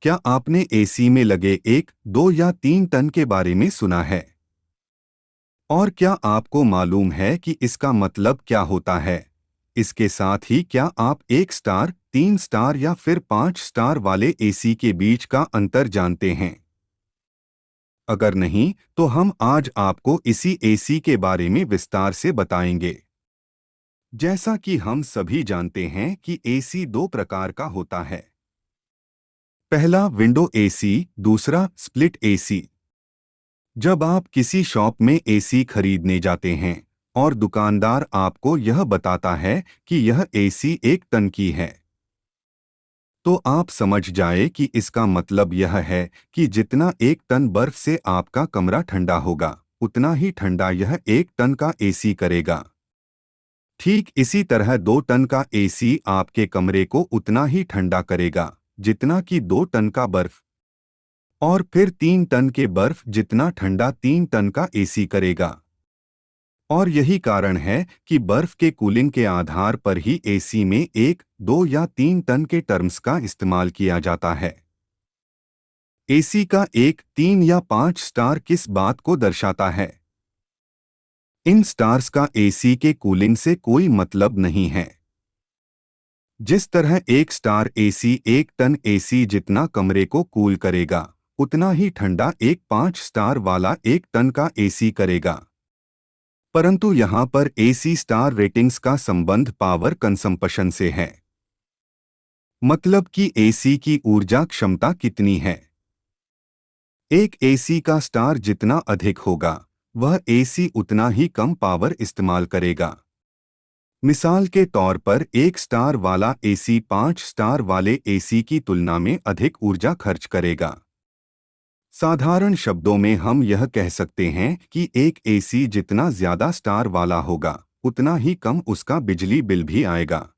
क्या आपने एसी में लगे 1, 2 या 3 टन के बारे में सुना है? और क्या आपको मालूम है कि इसका मतलब क्या होता है? इसके साथ ही क्या आप 1 स्टार, 3 स्टार या फिर 5 स्टार वाले एसी के बीच का अंतर जानते हैं? अगर नहीं, तो हम आज आपको इसी एसी के बारे में विस्तार से बताएंगे। जैसा कि हम सभी जानते हैं कि एसी दो प्रकार का होता है। पहला विंडो एसी, दूसरा स्प्लिट एसी। जब आप किसी शॉप में एसी खरीदने जाते हैं और दुकानदार आपको यह बताता है कि यह एसी 1 टन की है, तो आप समझ जाए कि इसका मतलब यह है कि जितना 1 टन बर्फ से आपका कमरा ठंडा होगा, उतना ही ठंडा यह 1 टन का एसी करेगा। ठीक इसी तरह 2 टन का एसी आपके कमरे को उतना ही ठंडा करेगा जितना कि 2 टन का बर्फ, और फिर 3 टन के बर्फ जितना ठंडा 3 टन का एसी करेगा। और यही कारण है कि बर्फ के कूलिंग के आधार पर ही एसी में 1, 2 या 3 टन के टर्म्स का इस्तेमाल किया जाता है। एसी का 1, 3 या 5 स्टार किस बात को दर्शाता है? इन स्टार्स का एसी के कूलिंग से कोई मतलब नहीं है। जिस तरह 1 स्टार एसी 1 टन एसी जितना कमरे को कूल करेगा, उतना ही ठंडा एक 5 स्टार वाला 1 टन का एसी करेगा। परंतु यहाँ पर एसी स्टार रेटिंग्स का संबंध पावर कंजम्पशन से है। मतलब कि एसी की ऊर्जा क्षमता कितनी है। एक एसी का स्टार जितना अधिक होगा, वह एसी उतना ही कम पावर इस्तेमाल करेगा। मिसाल के तौर पर 1 स्टार वाला एसी 5 स्टार वाले एसी की तुलना में अधिक ऊर्जा खर्च करेगा। साधारण शब्दों में हम यह कह सकते हैं कि एक एसी जितना ज्यादा स्टार वाला होगा, उतना ही कम उसका बिजली बिल भी आएगा।